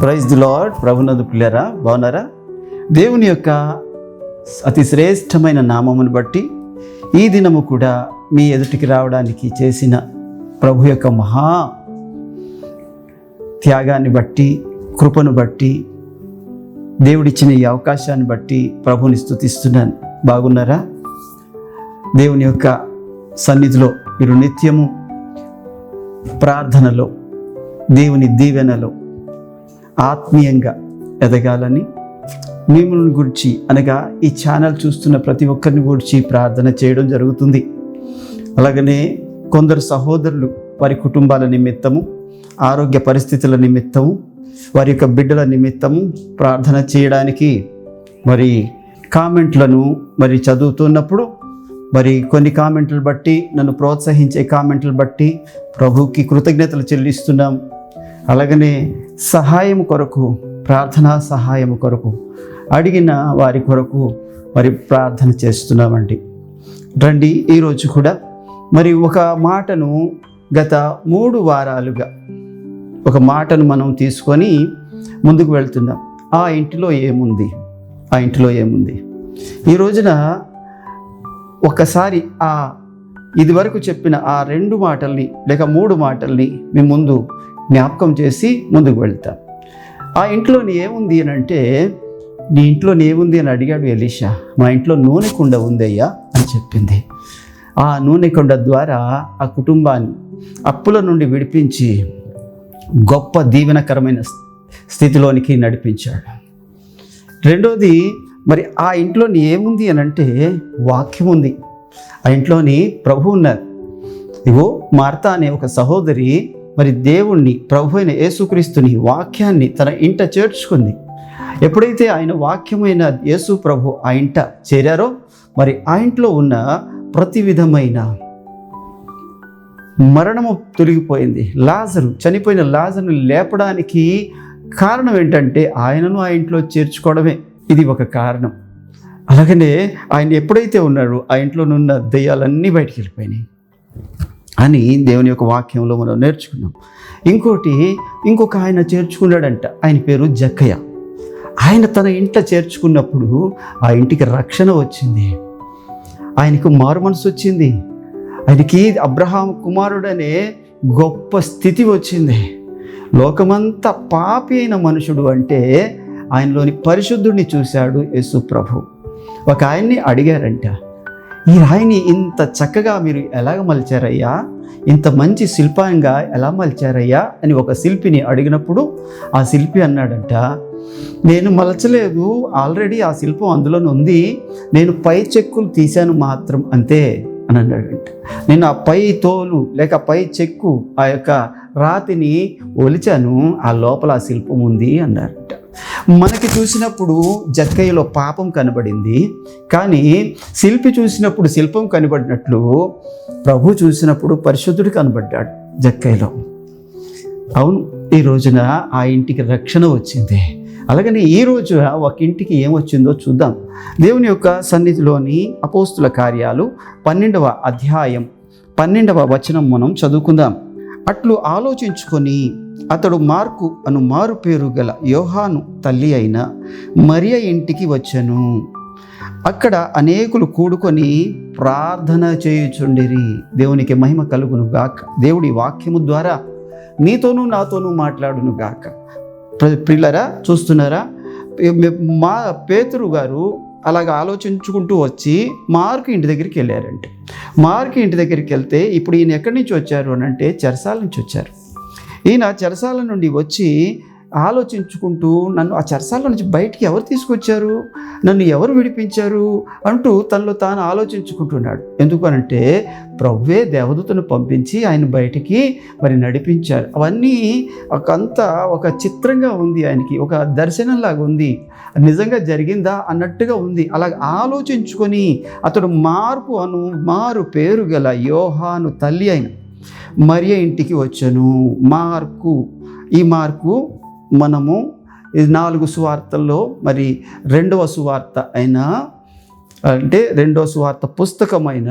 Praise the lord. ప్రభునందు పిల్లరా, బాగున్నారా? దేవుని యొక్క అతి శ్రేష్టమైన నామమును బట్టి ఈ దినము కూడా మీ ఎదుటికి రావడానికి చేసిన ప్రభు యొక్క మహా త్యాగాన్ని బట్టి, కృపను బట్టి, దేవుడిచ్చిన ఈ అవకాశాన్ని బట్టి ప్రభుని స్తుతిస్తున్నాను. బాగున్నారా? దేవుని యొక్క సన్నిధిలో మీరు నిత్యము ప్రార్థనలో, దేవుని దీవెనలో ఆత్మీయంగా ఎదగాలని మిమ్మల్ని గురించి, అనగా ఈ ఛానల్ చూస్తున్న ప్రతి ఒక్కరిని గురించి ప్రార్థన చేయడం జరుగుతుంది. అలాగనే కొందరు సహోదరులు వారి కుటుంబాల నిమిత్తము, ఆరోగ్య పరిస్థితుల నిమిత్తము, వారి యొక్క బిడ్డల నిమిత్తము ప్రార్థన చేయడానికి కామెంట్లను చదువుతున్నప్పుడు కొన్ని కామెంట్లు బట్టి, నన్ను ప్రోత్సహించే కామెంట్లు బట్టి ప్రభువుకి కృతజ్ఞతలు చెల్లిస్తున్నాం. అలాగనే సహాయం కొరకు, ప్రార్థనా సహాయం కొరకు అడిగిన వారి కొరకు ప్రార్థన చేస్తున్నామండి. రండి, ఈరోజు కూడా ఒక మాటను గత 3 వారాలుగా ఒక మాటను మనం తీసుకొని ముందుకు వెళ్తున్నాం. ఆ ఇంటిలో ఏముంది, ఆ ఇంటిలో ఏముంది. ఈ రోజున ఒకసారి ఇదివరకు చెప్పిన ఆ 2 మాటల్ని లేక 3 మాటల్ని మీ ముందు జ్ఞాపకం చేసి ముందుకు వెళ్తాం. ఆ ఇంట్లోని ఏముంది అని అంటే, నీ ఇంట్లోని ఏముంది అని అడిగాడు ఎలీషా. మా ఇంట్లో నూనె కుండ ఉందయ్యా అని చెప్పింది. ఆ నూనె కుండ ద్వారా ఆ కుటుంబాన్ని అప్పుల నుండి విడిపించి గొప్ప దీవెనకరమైన స్థితిలోనికి నడిపించాడు. రెండోది, ఆ ఇంట్లోని ఏముంది అని అంటే వాక్యం ఉంది. ఆ ఇంట్లోని ప్రభు ఉన్నారు. ఇగో మార్తా అనే ఒక సహోదరి దేవుణ్ణి, ప్రభు అయిన యేసుక్రీస్తుని, వాక్యాన్ని తన ఇంట చేర్చుకుంది. ఎప్పుడైతే ఆయన వాక్యమైన యేసు ప్రభు ఆ ఇంట చేరారో ఆ ఇంట్లో ఉన్న ప్రతి విధమైన మరణము తొలగిపోయింది. చనిపోయిన లాజరును లేపడానికి కారణం ఏంటంటే ఆయనను ఆ ఇంట్లో చేర్చుకోవడమే. ఇది ఒక కారణం. అలాగనే ఆయన ఎప్పుడైతే ఉన్నారో ఆ ఇంట్లోనున్న దయ్యాలన్నీ బయటికి వెళ్ళిపోయినాయి అని దేవుని యొక్క వాక్యంలో మనం నేర్చుకున్నాం. ఇంకొక ఆయన చేర్చుకున్నాడంట. ఆయన పేరు జక్కయ్య. ఆయన తన ఇంట చేర్చుకున్నప్పుడు ఆ ఇంటికి రక్షణ వచ్చింది. ఆయనకు మారు మనసు వచ్చింది. ఆయనకి అబ్రహాం కుమారుడనే గొప్ప స్థితి వచ్చింది. లోకమంతా పాపి అయిన మనుషుడు అంటే ఆయనలోని పరిశుద్ధుడిని చూశాడు యేసు ప్రభు. ఒక ఆయన్ని అడిగారంట, ఈ రాయిని ఇంత చక్కగా మీరు ఎలాగ మలిచారయ్యా, ఇంత మంచి శిల్పంగా ఎలా మలిచారయ్యా అని ఒక శిల్పిని అడిగినప్పుడు ఆ శిల్పి అన్నాడంట, నేను మలచలేదు, ఆల్రెడీ ఆ శిల్పం అందులోనే ఉంది, నేను పై చెక్కులు తీశాను మాత్రం అంతే అని అన్నాడంట. నేను ఆ పై తోలు లేక పై చెక్కు, ఆ యొక్క రాతిని ఒలిచాను, ఆ లోపల ఆ శిల్పం ఉంది అన్నారంట. మనకి చూసినప్పుడు జక్కయ్యలో పాపం కనబడింది, కానీ శిల్పి చూసినప్పుడు శిల్పం కనబడినట్లు ప్రభు చూసినప్పుడు పరిశుద్ధుడు కనబడ్డాడు జక్కయ్యలో. అవును, ఈ రోజున ఆ ఇంటికి రక్షణ వచ్చింది. అలాగని ఈ రోజు ఒక ఇంటికి ఏమొచ్చిందో చూద్దాం. దేవుని యొక్క సన్నిధిలోని అపోస్తుల కార్యాలు 12వ అధ్యాయం 12వ వచనం మనం చదువుకుందాం. అట్లు ఆలోచించుకొని అతడు మార్కు అను మారు పేరు గల యోహాను తల్లి అయిన మరియ ఇంటికి వచ్చెను. అక్కడ అనేకులు కూడుకొని ప్రార్థన చేయుచుండిరి. దేవునికి మహిమ కలుగును గాక. దేవుడి వాక్యము ద్వారా నీతోనూ నాతోనూ మాట్లాడును గాక. పిల్లరా, చూస్తున్నారా? పేతురు గారు అలాగ ఆలోచించుకుంటూ వచ్చి మార్కు ఇంటి దగ్గరికి వెళ్ళారంటే, మార్కు ఇంటి దగ్గరికి వెళ్తే ఇప్పుడు ఈయన ఎక్కడి నుంచి వచ్చారు అని అంటే చెరసాల నుంచి వచ్చారు. ఈయన చెరసాల నుండి వచ్చి ఆలోచించుకుంటూ, నన్ను ఆ చెరసాల నుంచి బయటికి ఎవరు తీసుకొచ్చారు, నన్ను ఎవరు విడిపించారు అంటూ తనలో తాను ఆలోచించుకుంటున్నాడు. ఎందుకనంటే ప్రభువే దేవదూతను పంపించి ఆయన బయటికి నడిపించారు. అవన్నీ ఒక చిత్రంగా ఉంది, ఆయనకి ఒక దర్శనంలాగా ఉంది, నిజంగా జరిగిందా అన్నట్టుగా ఉంది. అలా ఆలోచించుకొని అతడు మార్కు అను మారు పేరు గల యోహాను తల్లి అయిన మరియ ఇంటికి వచ్చాను. ఈ మార్కు మనము 4 సువార్తల్లో 2వ సువార్త అయిన, అంటే 2వ సువార్త పుస్తకమైన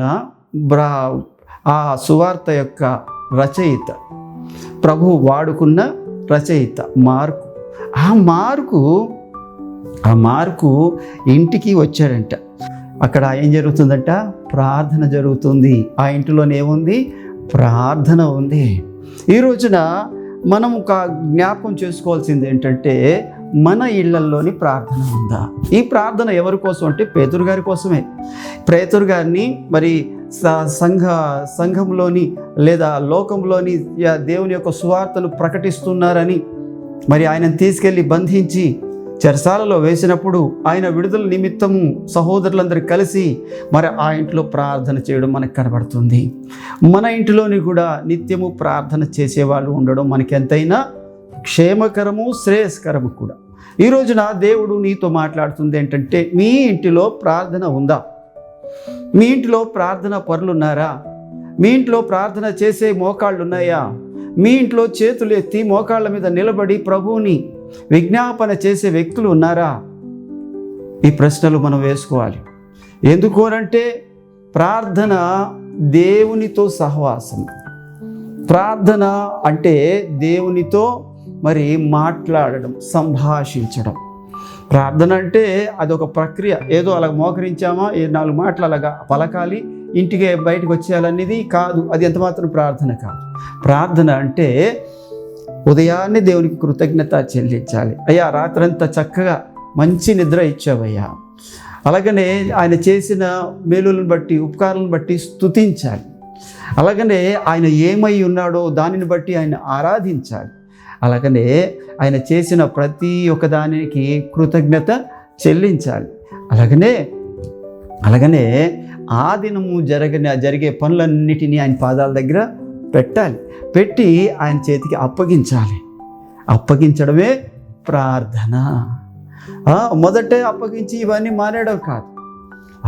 ఆ సువార్త యొక్క రచయిత, ప్రభువు వాడుకున్న రచయిత మార్కు. ఆ మార్కు ఇంటికి వచ్చాడంట. అక్కడ ఏం జరుగుతుందంట? ప్రార్థన జరుగుతుంది. ఆ ఇంటిలోనే ఏముంది? ప్రార్థన ఉంది. ఈ రోజున మనం జ్ఞాపకం చేసుకోవాల్సింది ఏంటంటే, మన ఇళ్లల్లోని ప్రార్థన ఉందా? ఈ ప్రార్థన ఎవరి కోసం అంటే పేతురు గారి కోసమే. పేతురు గారిని మరి సంఘంలోని లేదా లోకంలోని దేవుని యొక్క సువార్తను ప్రకటిస్తున్నారని మరి ఆయనను తీసుకెళ్ళి బంధించి చెరసాలలో వేసినప్పుడు ఆయన విడుదల నిమిత్తము సహోదరులందరూ కలిసి మరి ఆ ఇంట్లో ప్రార్థన చేయడం మనకు కనబడుతుంది. మన ఇంటిలోని కూడా నిత్యము ప్రార్థన చేసేవాళ్ళు ఉండడం మనకెంతైనా క్షేమకరము, శ్రేయస్కరము కూడా. ఈ రోజున దేవుడు నీతో మాట్లాడుతుంది ఏంటంటే, మీ ఇంటిలో ప్రార్థన ఉందా? మీ ఇంటిలో ప్రార్థన పరులున్నారా? మీ ఇంట్లో ప్రార్థన చేసే మోకాళ్ళు ఉన్నాయా? మీ ఇంట్లో చేతులు ఎత్తి మోకాళ్ళ మీద నిలబడి ప్రభువుని విజ్ఞాపన చేసే వ్యక్తులు ఉన్నారా? ఈ ప్రశ్నలు మనం వేసుకోవాలి. ఎందుకు అంటే ప్రార్థన దేవునితో సహవాసం. ప్రార్థన అంటే దేవునితో మరి మాట్లాడడం, సంభాషించడం. ప్రార్థన అంటే అదొక ప్రక్రియ. ఏదో అలా మోకరించామా, 4 మాటలు అలాగా పలకాలి, ఇంటికి బయటకు వచ్చేయాలనేది కాదు. అది ఎంతమాత్రం ప్రార్థన కాదు. ప్రార్థన అంటే ఉదయాన్నే దేవునికి కృతజ్ఞత చెల్లించాలి. అయ్యా, రాత్రంతా చక్కగా మంచి నిద్ర ఇచ్చావయ్యా. అలాగనే ఆయన చేసిన మేలులను బట్టి, ఉపకారాలను బట్టి స్తుతించాలి. అలాగనే ఆయన ఏమై ఉన్నాడో దానిని బట్టి ఆయన ఆరాధించాలి. అలాగనే ఆయన చేసిన ప్రతి ఒక్క దానికి కృతజ్ఞత చెల్లించాలి. అలాగనే ఆ దినము జరిగే పనులన్నిటినీ ఆయన పాదాల దగ్గర పెట్టాలి. పెట్టి ఆయన చేతికి అప్పగించాలి. అప్పగించడమే ప్రార్థన. మొదటే అప్పగించి ఇవన్నీ మానేయడం కాదు.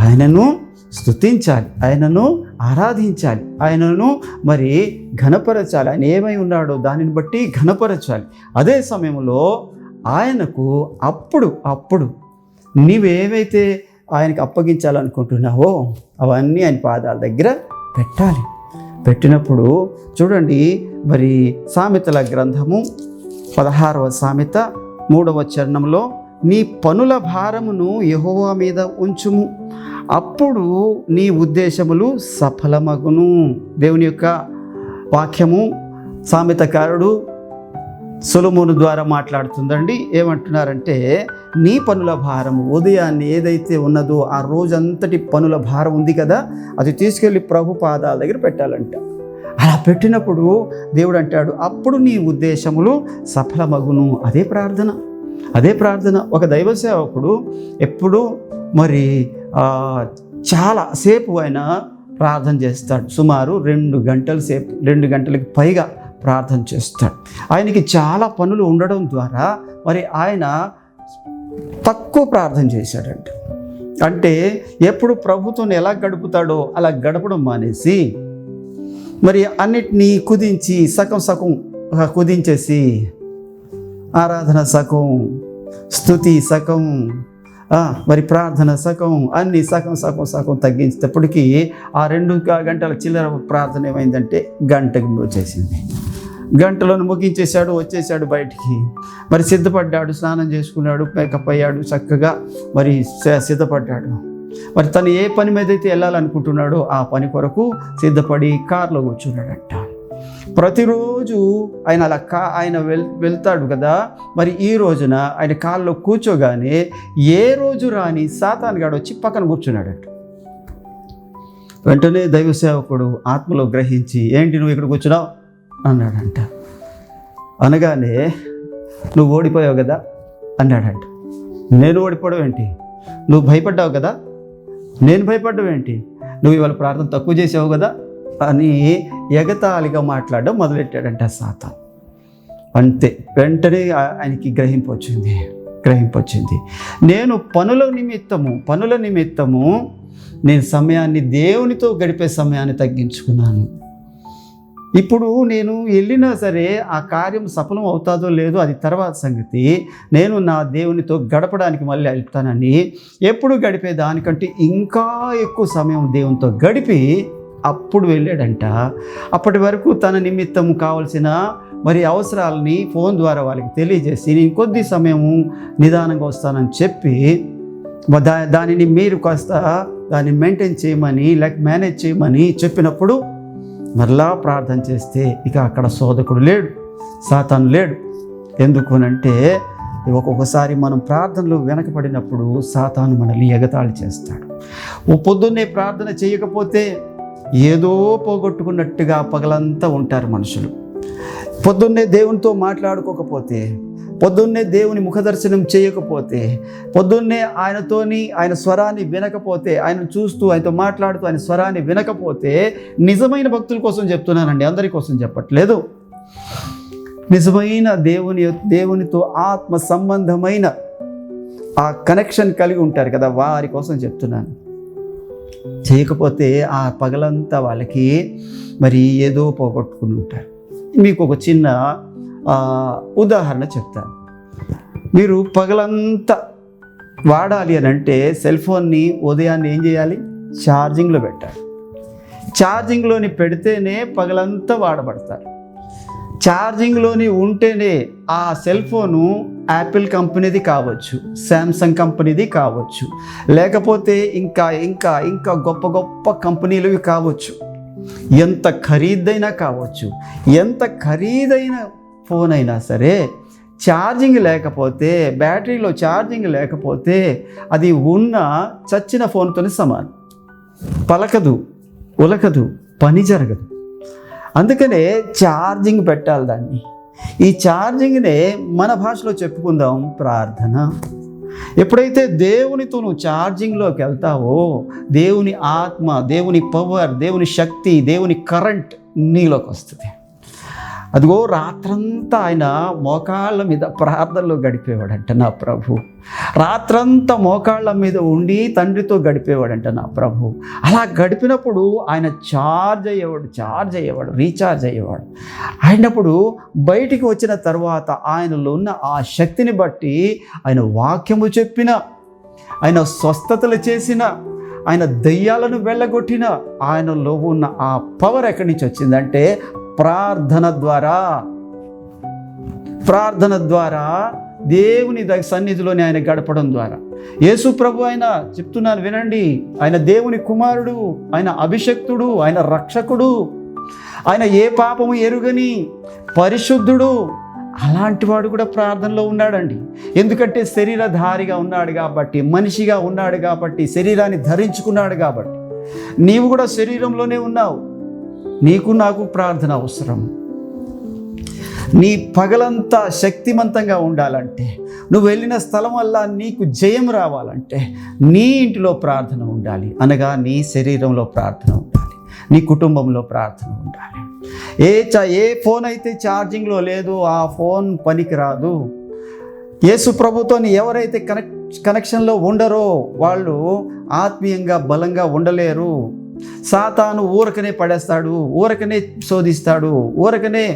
ఆయనను స్తుతించాలి, ఆయనను ఆరాధించాలి, ఆయనను మరి ఘనపరచాలి. ఆయన ఏమై ఉన్నాడో దానిని బట్టి ఘనపరచాలి. అదే సమయంలో ఆయనకు అప్పుడు నీవేవైతే ఆయనకు అప్పగించాలనుకుంటున్నావో అవన్నీ ఆయన పాదాల దగ్గర పెట్టాలి. పెట్టినప్పుడు చూడండి, మరి సామెతల గ్రంథము 16వ సామెత 3వ చరణంలో, నీ పనుల భారమును యెహోవా మీద ఉంచుము, అప్పుడు నీ ఉద్దేశములు సఫలమగును. దేవుని యొక్క వాక్యము సామెతకారుడు సొలొమోను ద్వారా మాట్లాడుతుందండి. ఏమంటున్నారంటే, నీ పనుల భారము, ఉదయాన్నే ఏదైతే ఉన్నదో ఆ రోజంతటి పనుల భారం ఉంది కదా, అది తీసుకెళ్ళి ప్రభు పాదాల దగ్గర పెట్టాలంట. అలా పెట్టినప్పుడు దేవుడు అంటాడు, అప్పుడు నీ ఉద్దేశములు సఫలమగును. అదే ప్రార్థన. ఒక దైవ సేవకుడు ఎప్పుడు మరి చాలా సేపు ఆయన ప్రార్థన చేస్తాడు. సుమారు 2 గంటల సేపు, 2 గంటలకు పైగా ప్రార్థన చేస్తాడు. ఆయనకి చాలా పనులు ఉండడం ద్వారా మరి ఆయన తక్కువ ప్రార్థన చేశాడంట. అంటే ఎప్పుడు ప్రభుత్వం ఎలా గడుపుతాడో అలా గడపడం మానేసి మరి అన్నిటినీ కుదించి సగం కుదించేసి ఆరాధన సగం, స్తుతి సగం, మరి ప్రార్థన సగం, అన్ని సగం తగ్గించేటప్పటికీ ఆ 2 గంటల చిల్లర ప్రార్థన ఏమైందంటే గంటకి వచ్చేసింది. గంటలను ముగించేశాడు, వచ్చేసాడు బయటికి. మరి సిద్ధపడ్డాడు, స్నానం చేసుకున్నాడు, మేకప్ అయ్యాడు, చక్కగా మరి సిద్ధపడ్డాడు. మరి తను ఏ పని మీద అయితే వెళ్ళాలనుకుంటున్నాడో ఆ పని కొరకు సిద్ధపడి కారులో కూర్చున్నాడంట. ప్రతిరోజు ఆయన ఆయన వెళ్తాడు కదా. మరి ఈ రోజున ఆయన కారులో కూర్చోగానే ఏ రోజు రాని సాతానుగాడు వచ్చి పక్కన కూర్చున్నాడంట. వెంటనే దైవ సేవకుడు ఆత్మలో గ్రహించి, ఏంటి నువ్వు ఇక్కడ కూర్చున్నావు అన్నాడంట. అనగానే, నువ్వు ఓడిపోయావు కదా అన్నాడంట. నేను ఓడిపోవడం ఏంటి? నువ్వు భయపడ్డావు కదా, నేను భయపడ్డావు ఏంటి? నువ్వు ఇవాళ ప్రార్థన తక్కువ చేసావు కదా అని ఎగతాళిగా మాట్లాడడం మొదలెట్టాడంట సాతాను. అంతే, వెంటనే ఆయనకి గ్రహింపు వచ్చింది. నేను పనుల నిమిత్తము నేను సమయాన్ని, దేవునితో గడిపే సమయాన్ని తగ్గించుకున్నాను. ఇప్పుడు నేను వెళ్ళినా సరే ఆ కార్యం సఫలం అవుతాదో లేదో అది తర్వాత సంగతి. నేను నా దేవునితో గడపడానికి మళ్ళీ వెళ్తానని ఎప్పుడు గడిపే దానికంటే ఇంకా ఎక్కువ సమయం దేవునితో గడిపి అప్పుడు వెళ్ళాడంట. అప్పటి వరకు తన నిమిత్తం కావలసిన మరి అవసరాలని ఫోన్ ద్వారా వాళ్ళకి తెలియజేసి నేను కొద్ది సమయము నిదానంగా వస్తానని చెప్పి దానిని మీరు కాస్త దాన్ని మెయింటైన్ చేయమని మేనేజ్ చేయమని చెప్పినప్పుడు మరలా ప్రార్థన చేస్తే ఇక అక్కడ శోధకుడు లేడు, సాతాను లేడు. ఎందుకునంటే ఒక్కొక్కసారి మనం ప్రార్థనలు వెనకబడినప్పుడు సాతాను మనల్ని ఎగతాళి చేస్తాడు. పొద్దున్నే ప్రార్థన చేయకపోతే ఏదో పోగొట్టుకున్నట్టుగా పగలంతా ఉంటారు మనుషులు. పొద్దున్నే దేవునితో మాట్లాడుకోకపోతే, పొద్దున్నే దేవుని ముఖదర్శనం చేయకపోతే, పొద్దున్నే ఆయన స్వరాన్ని వినకపోతే, ఆయన చూస్తూ ఆయనతో మాట్లాడుతూ ఆయన స్వరాన్ని వినకపోతే, నిజమైన భక్తుల కోసం చెప్తున్నానండి, అందరి కోసం చెప్పట్లేదు. నిజమైన దేవునితో ఆత్మ సంబంధమైన ఆ కనెక్షన్ కలిగి ఉంటారు కదా, వారి కోసం చెప్తున్నాను. చేయకపోతే ఆ పగలంతా వాళ్ళకి మరి ఏదో పోగొట్టుకుని ఉంటారు. మీకు ఒక చిన్న ఉదాహరణ చెప్తాను. మీరు పగలంతా వాడాలి అని అంటే సెల్ ఫోన్ని ఉదయాన్నే ఏం చేయాలి? ఛార్జింగ్లో పెట్టాలి. ఛార్జింగ్లోని పెడితేనే పగలంతా వాడబడతారు. ఛార్జింగ్లోని ఉంటేనే ఆ సెల్ ఫోను యాపిల్ కంపెనీది కావచ్చు, శాంసంగ్ కంపెనీది కావచ్చు, లేకపోతే ఇంకా గొప్ప గొప్ప కంపెనీలవి కావచ్చు, ఎంత ఖరీదైనా కావచ్చు. ఎంత ఖరీదైన ఫోన్ అయినా సరే ఛార్జింగ్ లేకపోతే, బ్యాటరీలో ఛార్జింగ్ లేకపోతే అది ఉన్న చచ్చిన ఫోన్తోనే సమానం. పలకదు, ఉలకదు, పని జరగదు. అందుకనే ఛార్జింగ్ పెట్టాలి దాన్ని. ఈ ఛార్జింగ్నే మన భాషలో చెప్పుకుందాం ప్రార్థన. ఎప్పుడైతే దేవునితో నువ్వు ఛార్జింగ్లోకి వెళ్తావో, దేవుని ఆత్మ, దేవుని పవర్, దేవుని శక్తి, దేవుని కరెంట్ నీలోకి వస్తుంది. అదిగో రాత్రంతా ఆయన మోకాళ్ళ మీద ప్రార్థనలో గడిపేవాడంట నా ప్రభు. రాత్రంతా మోకాళ్ళ మీద ఉండి తండ్రితో గడిపేవాడంట నా ప్రభు. అలా గడిపినప్పుడు ఆయన ఛార్జ్ అయ్యేవాడు, రీఛార్జ్ అయ్యేవాడు. అయినప్పుడు బయటికి వచ్చిన తర్వాత ఆయనలో ఉన్న ఆ శక్తిని బట్టి ఆయన వాక్యము చెప్పిన, ఆయన స్వస్థతలు చేసిన, ఆయన దయ్యాలను వెళ్ళగొట్టిన, ఆయనలో ఉన్న ఆ పవర్ ఎక్కడి నుంచి వచ్చిందంటే ప్రార్థన ద్వారా దేవుని సన్నిధిలోని ఆయన గడపడం ద్వారా. యేసు ప్రభు ఆయన చెప్తున్నాను వినండి, ఆయన దేవుని కుమారుడు, ఆయన అభిషక్తుడు, ఆయన రక్షకుడు, ఆయన ఏ పాపము ఎరుగని పరిశుద్ధుడు. అలాంటి వాడు కూడా ప్రార్థనలో ఉన్నాడండి. ఎందుకంటే శరీరధారిగా ఉన్నాడు కాబట్టి, మనిషిగా ఉన్నాడు కాబట్టి, శరీరాన్ని ధరించుకున్నాడు కాబట్టి. నీవు కూడా శరీరంలోనే ఉన్నావు. నీకు నాకు ప్రార్థన అవసరం. నీ పగలంతా శక్తిమంతంగా ఉండాలంటే, నువ్వు వెళ్ళిన స్థలం వల్ల నీకు జయం రావాలంటే నీ ఇంటిలో ప్రార్థన ఉండాలి. అనగా నీ శరీరంలో ప్రార్థన ఉండాలి, నీ కుటుంబంలో ప్రార్థన ఉండాలి. ఏ ఫోన్ అయితే ఛార్జింగ్లో లేదో ఆ ఫోన్ పనికి రాదు. యేసు ప్రభుతో ఎవరైతే కనెక్షన్లో ఉండరో వాళ్ళు ఆత్మీయంగా బలంగా ఉండలేరు. సాతాను ఊరకనే పడేస్తాడు, ఊరకనే శోధిస్తాడు, ఊరకనే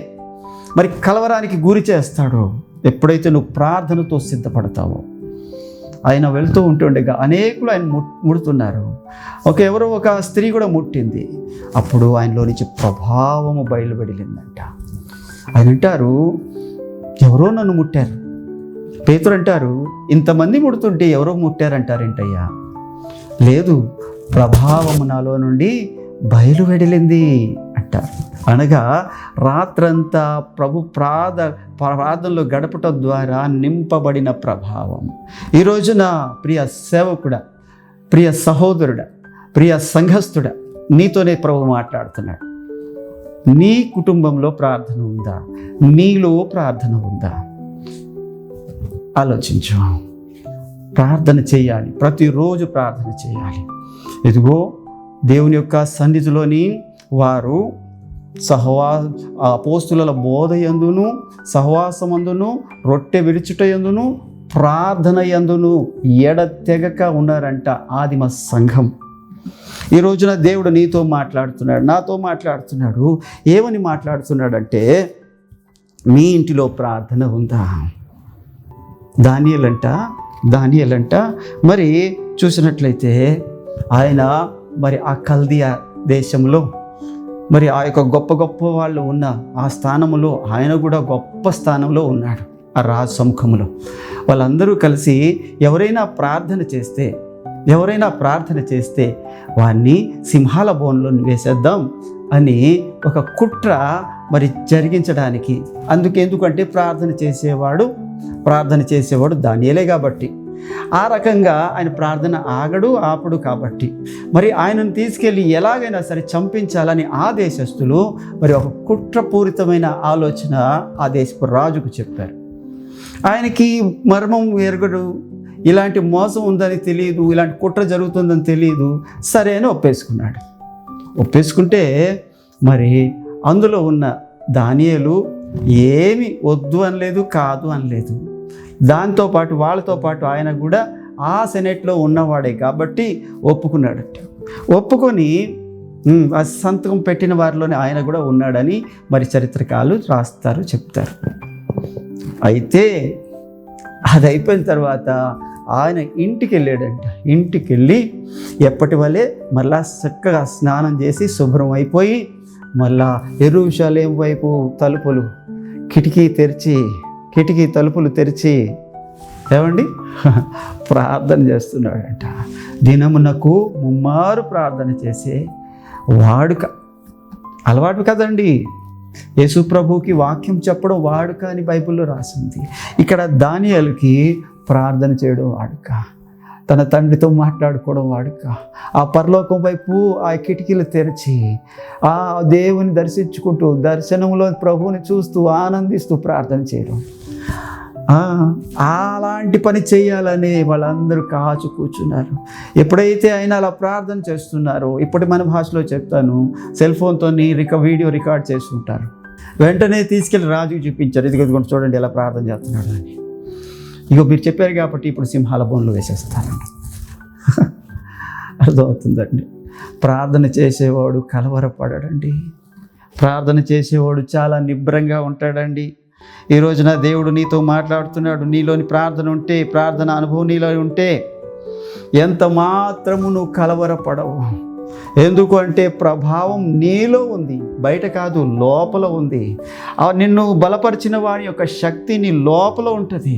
మరి కలవరానికి గురి చేస్తాడు. ఎప్పుడైతే నువ్వు ప్రార్థనతో సిద్ధపడతావో, ఆయన వెళ్తూ ఉంటుండగా అనేకులు ఆయన ముడుతున్నారు. ఎవరో ఒక స్త్రీ కూడా ముట్టింది. అప్పుడు ఆయనలో నుంచి ప్రభావము బయలువెడిలిందంట. ఆయన అంటారు, ఎవరో నన్ను ముట్టారు. పేతురు అంటారు, ఇంతమంది ముడుతుంటే ఎవరో ముట్టారంటారేంటయ్యా? లేదు, ప్రభావము నాలో నుండి బయలువెడిలింది అంటారు. అనగా రాత్రంతా ప్రభు ప్రార్థనలో గడపటం ద్వారా నింపబడిన ప్రభావం. ఈ రోజున ప్రియ సేవకుడా, ప్రియ సహోదరుడా, ప్రియ సంఘస్థుడా, నీతోనే ప్రభు మాట్లాడుతున్నాడు. నీ కుటుంబంలో ప్రార్థన ఉందా? నీలో ప్రార్థన ఉందా? ఆలోచించు. ప్రార్థన చేయాలి, ప్రతిరోజు ప్రార్థన చేయాలి. ఇదిగో దేవుని యొక్క సన్నిధిలోని వారు అపోస్తుల బోధ యందును, సహవాసమందును, రొట్టె విరుచుట యందును, ప్రార్థన యందును ఎడతెగక ఉన్నారంట ఆదిమ సంఘం. ఈ రోజున దేవుడు నీతో మాట్లాడుతున్నాడు, నాతో మాట్లాడుతున్నాడు. ఏమని మాట్లాడుతున్నాడంటే, మీ ఇంటిలో ప్రార్థన ఉందా? దానియేలు అంట మరి చూసినట్లయితే ఆయన మరి ఆ కల్దియా దేశంలో మరి ఆ యొక్క గొప్ప గొప్ప వాళ్ళు ఉన్న ఆ స్థానంలో ఆయన కూడా గొప్ప స్థానంలో ఉన్నాడు. ఆ రాజు సముఖంలో వాళ్ళందరూ కలిసి ఎవరైనా ప్రార్థన చేస్తే వారిని సింహాల బోన్లో వేసేద్దాం అని ఒక కుట్ర మరి జరిగించడానికి. ఎందుకంటే ప్రార్థన చేసేవాడు దానియేలే కాబట్టి, ఆ రకంగా ఆయన ప్రార్థన ఆపడు కాబట్టి మరి ఆయనను తీసుకెళ్ళి ఎలాగైనా సరే చంపించాలని ఆ దేశస్తులు మరి ఒక కుట్రపూరితమైన ఆలోచన ఆ దేశపు రాజుకు చెప్పారు. ఆయనకి మర్మం ఎరగడు, ఇలాంటి మోసం ఉందని తెలియదు, ఇలాంటి కుట్ర జరుగుతుందని తెలియదు. సరే అని ఒప్పేసుకుంటే మరి అందులో ఉన్న దానియేలు ఏమి వద్దు అనలేదు, కాదు అనలేదు. దాంతోపాటు వాళ్ళతో పాటు ఆయన కూడా ఆ సెనేట్లో ఉన్నవాడే కాబట్టి ఒప్పుకొని ఆ సంతకం పెట్టిన వారిలోనే ఆయన కూడా ఉన్నాడని మరి చరిత్రకారులు చెప్తారు. అయితే అది అయిపోయిన తర్వాత ఆయన ఇంటికి వెళ్ళి ఎప్పటి వల్లే మళ్ళా చక్కగా స్నానం చేసి శుభ్రం అయిపోయి మళ్ళా యెరూషలేము వైపు కిటికీ తలుపులు తెరిచి ఏమండి ప్రార్థన చేస్తున్నాడంట. దినమునకు 3 మారు ప్రార్థన చేసే వాడుక అలవాటు కదండి. యేసు ప్రభువుకి వాక్యం చెప్పడం వాడుక అని బైబిల్లో రాసింది. ఇక్కడ దానియేలుకి ప్రార్థన చేయడం వాడుక, తన తండ్రితో మాట్లాడుకోవడం వాడుక, ఆ పరలోకం వైపు ఆ కిటికీలు తెరిచి ఆ దేవుని దర్శించుకుంటూ దర్శనంలో ప్రభువుని చూస్తూ ఆనందిస్తూ ప్రార్థన చేయడం. అలాంటి పని చేయాలని వాళ్ళందరూ కాచు కూర్చున్నారు. ఎప్పుడైతే ఆయన అలా ప్రార్థన చేస్తున్నారో, ఇప్పుడు మన భాషలో చెప్తాను, సెల్ ఫోన్తో వీడియో రికార్డ్ చేస్తుంటారు. వెంటనే తీసుకెళ్ళి రాజుకి చూపించారు, ఇదిగో చూడండి ఎలా ప్రార్థన చేస్తున్నాడు అని. ఇగో మీరు చెప్పారు కాబట్టి ఇప్పుడు సింహాల బోన్లో వేసేస్తాను. అర్థమవుతుందండి. ప్రార్థన చేసేవాడు కలవరపడడండి. ప్రార్థన చేసేవాడు చాలా నిబ్రంగా ఉంటాడండి. ఈ రోజున దేవుడు నీతో మాట్లాడుతున్నాడు. నీలోని ప్రార్థన అనుభవం నీలో ఉంటే ఎంత మాత్రము నువ్వు కలవరపడవు. ఎందుకు అంటే ప్రభావం నీలో ఉంది, బయట కాదు, లోపల ఉంది. నిన్ను బలపరిచిన వారి యొక్క శక్తి నీ లోపల ఉంటుంది.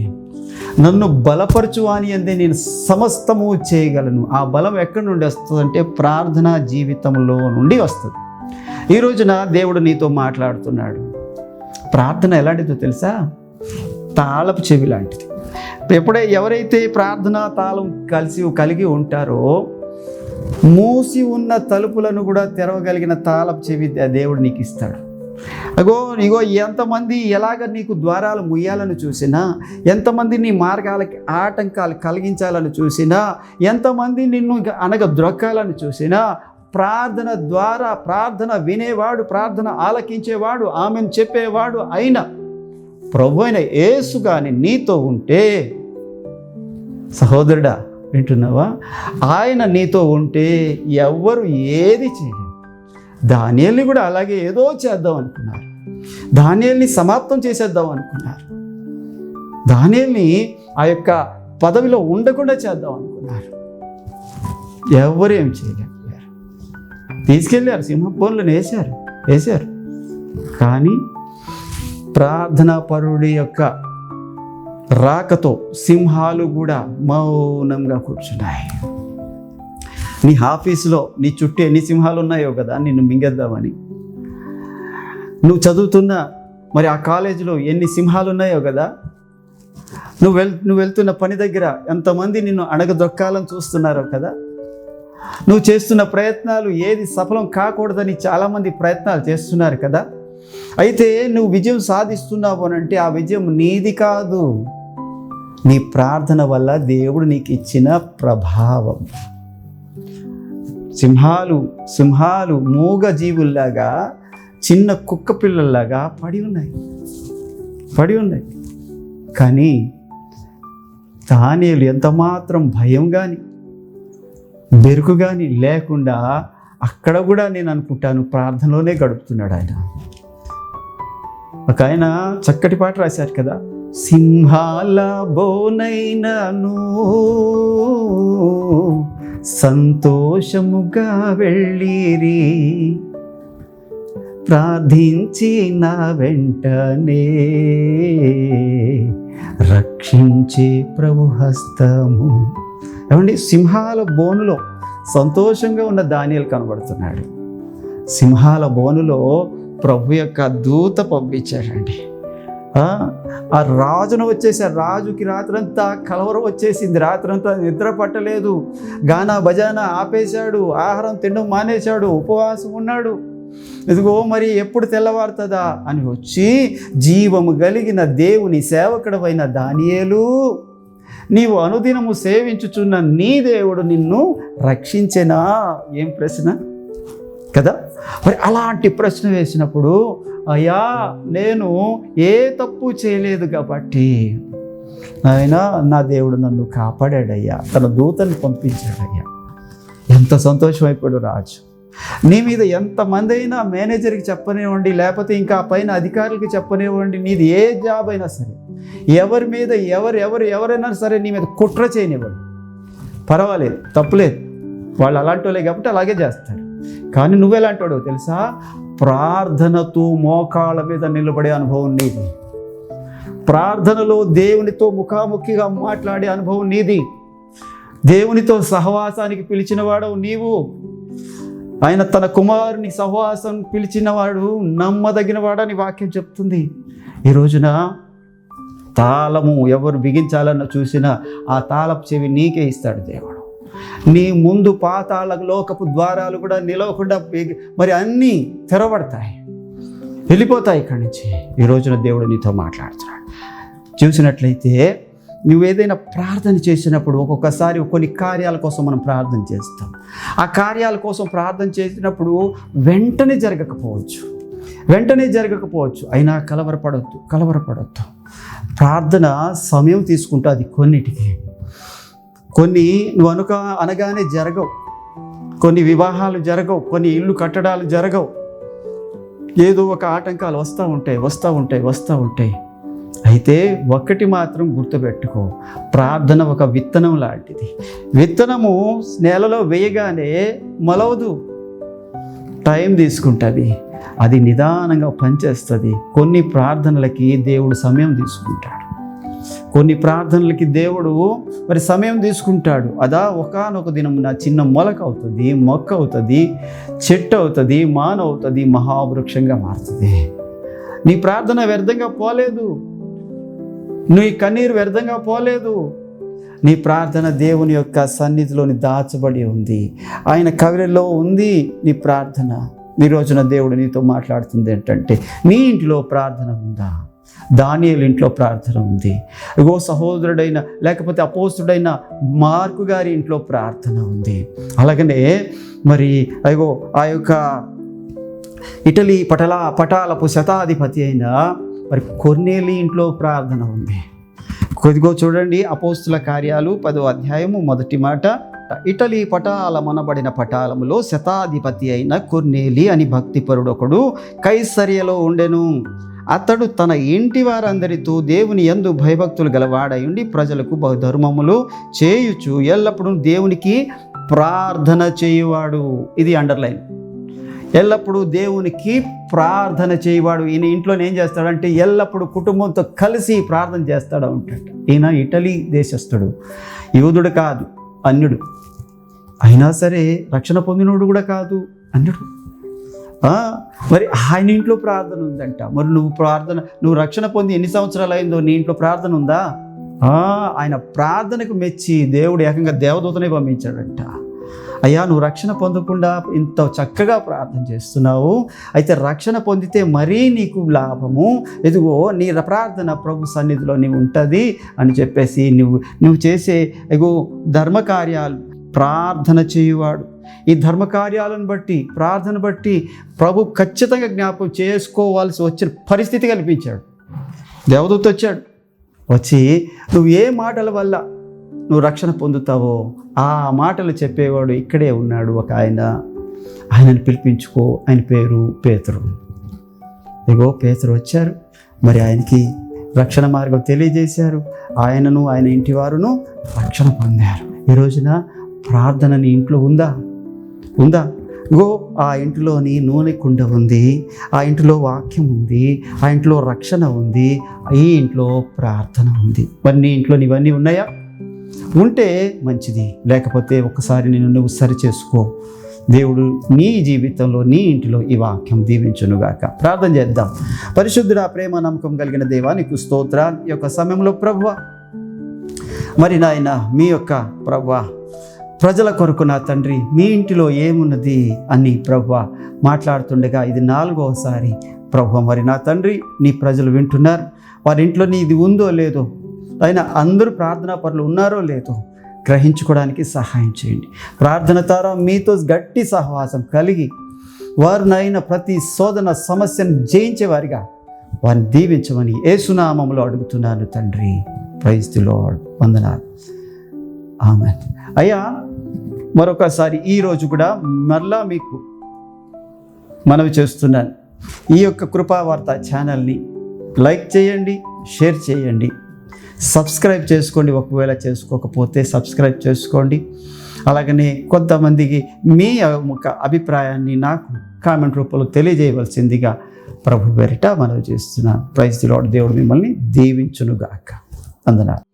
నన్ను బలపరచు అని అందే నేను సమస్తము చేయగలను. ఆ బలం ఎక్కడి నుండి వస్తుందంటే ప్రార్థనా జీవితంలో నుండి వస్తుంది. ఈ రోజున దేవుడు నీతో మాట్లాడుతున్నాడు. ప్రార్థన ఎలాంటిదో తెలుసా? తాళపు చెవి లాంటిది. ఎవరైతే ప్రార్థనా తాళం కలిగి ఉంటారో మూసి ఉన్న తలుపులను కూడా తెరవగలిగిన తాళపు చెవి దేవుడు నీకు ఇస్తాడు. ఇగో ఎంతమంది ఎలాగ నీకు ద్వారాలు ముయ్యాలని చూసినా, ఎంతమంది నీ మార్గాలకి ఆటంకాలు కలిగించాలని చూసినా, ఎంతమంది నిన్ను ద్రొక్కాలని చూసినా, ప్రార్థన ద్వారా ప్రార్థన వినేవాడు, ప్రార్థన ఆలకించేవాడు, ఆమెను చెప్పేవాడు అయిన ప్రభు అయిన యేసు గాని నీతో ఉంటే, సహోదరుడా వింటున్నావా, ఆయన నీతో ఉంటే ఎవ్వరు ఏది చేయలేరు. దానియేలుని కూడా అలాగే ఏదో చేద్దాం అనుకున్నారు. దానియేలుని సమాప్తం చేసేద్దాం అనుకున్నారు. దానియేలుని ఆ యొక్క పదవిలో ఉండకుండా చేద్దాం అనుకున్నారు. ఎవరు ఏం చేయలేకపోయారు. తీసుకెళ్ళారు, సింహబోన్లను వేశారు. కానీ ప్రార్థనా పరుడి యొక్క రాకతో సింహాలు కూడా మౌనంగా కూర్చున్నాయి. నీ ఆఫీసులో నీ చుట్టూ ఎన్ని సింహాలు ఉన్నాయో కదా నిన్ను మింగేద్దామని. నువ్వు చదువుతున్న మరి ఆ కాలేజీలో ఎన్ని సింహాలు ఉన్నాయో కదా. నువ్వు వెళ్తున్న పని దగ్గర ఎంతమంది నిన్ను అణగదొక్కాలని చూస్తున్నారో కదా. నువ్వు చేస్తున్న ప్రయత్నాలు ఏది సఫలం కాకూడదని చాలామంది ప్రయత్నాలు చేస్తున్నారు కదా. అయితే నువ్వు విజయం సాధిస్తున్నావు అనంటే ఆ విజయం నీది కాదు, నీ ప్రార్థన వల్ల దేవుడు నీకు ఇచ్చిన ప్రభావం. సింహాలు మూగ జీవుల్లాగా, చిన్న కుక్క పిల్లల్లాగా పడి ఉన్నాయి. కానీ దానియేలు ఎంత మాత్రం భయం కానీ బెరుకు కానీ లేకుండా అక్కడ కూడా నేను అనుకుంటాను ప్రార్థనలోనే గడుపుతున్నాడు ఆయన. ఒక ఆయన చక్కటి పాట రాశారు కదా, సింహాల బోనైనను సంతోషముగా వెళ్ళిరి, ప్రార్థించిన వెంటనే రక్షించే ప్రభు హస్తము. ఏమండి, సింహాల బోనులో సంతోషంగా ఉన్న దానియేలు కనబడుతున్నాడు. సింహాల బోనులో ప్రభు యొక్క దూత పంపించాడండి. ఆ రాజును వచ్చేసారు. రాజుకి రాత్రంతా కలవరం వచ్చేసింది. రాత్రంతా నిద్ర పట్టలేదు. గానా బజానా ఆపేశాడు. ఆహారం తినడం మానేశాడు. ఉపవాసం ఉన్నాడు. ఇదిగో మరి ఎప్పుడు తెల్లవారుతుందా అని వచ్చి, జీవము కలిగిన దేవుని సేవకుడవైన దానియేలు, నీవు అనుదినము సేవించుచున్న నీ దేవుడు నిన్ను రక్షించెనా? ఏం ప్రశ్న కదా. మరి అలాంటి ప్రశ్న వేసినప్పుడు, అయ్యా నేను ఏ తప్పు చేయలేదు కాబట్టి ఆయన నా దేవుడు నన్ను కాపాడాడయ్యా, తన దూతని పంపించాడయ్యా. ఎంత సంతోషం అయిపోయాడు రాజు. నీ మీద ఎంతమంది అయినా మేనేజర్కి చెప్పనివ్వండి, లేకపోతే ఇంకా పైన అధికారులకి చెప్పనివ్వండి, నీది ఏ జాబ్ అయినా సరే, ఎవరి మీద ఎవరైనా సరే నీ మీద కుట్ర చేయనివ్వండి, పర్వాలేదు, తప్పులేదు. వాళ్ళు అలాంటి వాళ్ళే కాబట్టి అలాగే చేస్తారు. కానీ నువ్వెలాంటి వాడో తెలుసా? ప్రార్థనతో మోకాళ్ళ మీద నిలబడే అనుభవం నీది. ప్రార్థనలో దేవునితో ముఖాముఖిగా మాట్లాడే అనుభవం నీది. దేవునితో సహవాసానికి పిలిచిన వాడవు నీవు. ఆయన తన కుమారుని సహవాసం పిలిచినవాడు నమ్మదగిన వాడని వాక్యం చెప్తుంది. ఈ రోజున తాళము ఎవరు బిగించాలన్న చూసినా ఆ తాళపు చెవి నీకే ఇస్తాడు దేవుడు. నీ ముందు పాతాళ లోకపు ద్వారాలు కూడా నిలవకుండా మరి అన్నీ తెరవడతాయి, వెళ్ళిపోతాయి ఇక్కడి నుంచి. ఈ రోజున దేవుడు నీతో మాట్లాడుతున్నాడు. చూసినట్లయితే నువ్వేదైనా ప్రార్థన చేసినప్పుడు ఒక్కొక్కసారి కొన్ని కార్యాల కోసం మనం ప్రార్థన చేస్తాం. ఆ కార్యాల కోసం ప్రార్థన చేసినప్పుడు వెంటనే జరగకపోవచ్చు. అయినా కలవరపడొద్దు. ప్రార్థన సమయం తీసుకుంటుంది. కొన్ని నువ్వు అనగానే జరగవు. కొన్ని వివాహాలు జరగవు, కొన్ని ఇల్లు కట్టడాలు జరగవు. ఏదో ఒక ఆటంకాలు వస్తూ ఉంటాయి. అయితే ఒక్కటి మాత్రం గుర్తుపెట్టుకో, ప్రార్థన ఒక విత్తనం లాంటిది. విత్తనము నేలలో వేయగానే మొలవదు, టైం తీసుకుంటుంది, అది నిదానంగా పనిచేస్తుంది. కొన్ని ప్రార్థనలకి దేవుడు సమయం తీసుకుంటాడు. మరి సమయం తీసుకుంటాడు. అదా ఒకానొక దినం నా చిన్న మొలక అవుతుంది, మొక్క అవుతుంది, చెట్టు అవుతుంది, మానవ అవుతుంది, మహావృక్షంగా మారుతుంది. నీ ప్రార్థన వ్యర్థంగా పోలేదు, నీ కన్నీరు వ్యర్థంగా పోలేదు. నీ ప్రార్థన దేవుని యొక్క సన్నిధిలోని దాచబడి ఉంది, ఆయన కవిలో ఉంది నీ ప్రార్థన. ఈ రోజున దేవుడు నీతో మాట్లాడుతుంది ఏంటంటే, నీ ఇంటిలో ప్రార్థన ఉందా? దానియేలు ఇంట్లో ప్రార్థన ఉంది. ఇగో సహోదరుడైన లేకపోతే అపోస్తుడైన మార్కు గారి ఇంట్లో ప్రార్థన ఉంది. అలాగనే మరి అగో ఆ యొక్క ఇటలీ పటాలపు శతాధిపతి అయిన మరి కొర్నేలి ఇంట్లో ప్రార్థన ఉంది. కొద్దిగో చూడండి, అపోస్తుల కార్యాలు 10వ అధ్యాయము 1వ మాట, ఇటలీ పటాలమనబడిన పటాలములో శతాధిపతి అయిన కొర్నేలి అని భక్తిపరుడు ఒకడు కైసరియలో ఉండెను. అతడు తన ఇంటి వారందరితో దేవుని యందు భయభక్తులు గలవాడయుండి ప్రజలకు బహుధర్మములు చేయుచు ఎల్లప్పుడూ దేవునికి ప్రార్థన చేయువాడు. ఇది అండర్లైన్. ఎల్లప్పుడూ దేవునికి ప్రార్థన చేయవాడు. ఈయన ఇంట్లో ఏం చేస్తాడంటే ఎల్లప్పుడూ కుటుంబంతో కలిసి ప్రార్థన చేస్తాడు ఉంటాడు. ఈయన ఇటలీ దేశస్థుడు, యూదుడు కాదు, అన్యుడు. అయినా సరే రక్షణ పొందినోడు కూడా కాదు, అన్యుడు. మరి ఆయన ఇంట్లో ప్రార్థన ఉందంట. మరి నువ్వు రక్షణ పొంది ఎన్ని సంవత్సరాలు అయిందో, నీ ఇంట్లో ప్రార్థన ఉందా? ఆయన ప్రార్థనకు మెచ్చి దేవుడు ఏకంగా దేవదూతనే పంపించాడంట. అయ్యా, నువ్వు రక్షణ పొందకుండా ఇంత చక్కగా ప్రార్థన చేస్తున్నావు, అయితే రక్షణ పొందితే మరీ నీకు లాభము, ఎదుగో నీ ప్రార్థన ప్రభు సన్నిధిలో నీవు ఉంటుంది అని చెప్పేసి నువ్వు చేసే ధర్మకార్యాలు ప్రార్థన చేయువాడు. ఈ ధర్మకార్యాలను బట్టి ప్రార్థన బట్టి ప్రభు ఖచ్చితంగా జ్ఞాపకం చేసుకోవాల్సి వచ్చిన పరిస్థితి కల్పించాడు. దేవదూత వచ్చి నువ్వు ఏ మాటల వల్ల నువ్వు రక్షణ పొందుతావో ఆ మాటలు చెప్పేవాడు ఇక్కడే ఉన్నాడు. ఒక ఆయనను పిలిపించుకో. ఆయన పేరు పేతురు. పేతురు వచ్చారు, మరి ఆయనకి రక్షణ మార్గం తెలియజేశారు. ఆయనను ఆయన ఇంటి వారును రక్షణ పొందారు. ఈ రోజున ప్రార్థన నీ ఇంట్లో ఉందా? గో ఆ ఇంటిలోని నూనె కుండ ఉంది, ఆ ఇంటిలో వాక్యం ఉంది, ఆ ఇంట్లో రక్షణ ఉంది, ఈ ఇంట్లో ప్రార్థన ఉంది. మరి నీ ఇంట్లో ఇవన్నీ ఉన్నాయా? ఉంటే మంచిది, లేకపోతే ఒకసారి నువ్వు సరి చేసుకో. దేవుడు నీ జీవితంలో, నీ ఇంటిలో ఈ వాక్యం దీవించునుగాక. ప్రార్థన చేద్దాం. పరిశుద్ధుడా, ప్రేమ నమ్మకం కలిగిన దేవా, నీకు స్తోత్రాలు. ఈ యొక్క సమయంలో ప్రభువా, మరి నాయన మీ యొక్క ప్రభువా ప్రజల కొరకు నా తండ్రి మీ ఇంటిలో ఏమున్నది అని ప్రభువా మాట్లాడుతుండగా ఇది 4వసారి ప్రభువా, మరి నా తండ్రి నీ ప్రజలు వింటున్నారు. వారి ఇంట్లో ఇది ఉందో లేదో, అయినా అందరూ ప్రార్థనా పరులు ఉన్నారో లేదో గ్రహించుకోవడానికి సహాయం చేయండి. ప్రార్థన ద్వారా మీతో గట్టి సహవాసం కలిగి వారినైనా ప్రతి శోధన సమస్యను జయించేవారిగా వారిని దీవించమని యేసునామములో అడుగుతున్నాను తండ్రి. Praise the lord. వందనాలు. ఆమేన్. అయ్యా, మరొకసారి ఈరోజు కూడా మరలా మీకు మనవి చేస్తున్నాను, ఈ యొక్క కృపావార్త ఛానల్ని లైక్ చేయండి, షేర్ చేయండి, సబ్స్క్రైబ్ చేసుకోండి. ఒకవేళ చేసుకోకపోతే సబ్స్క్రైబ్ చేసుకోండి. అలాగనే కొంతమందికి మీ ఒక అభిప్రాయాన్ని నాకు కామెంట్ రూపంలో తెలియజేయవలసిందిగా ప్రభు పేరిట మనవి చేస్తున్నాను. Praise the lord. దేవుడు మిమ్మల్ని దీవించునుగాక. వందనాలు.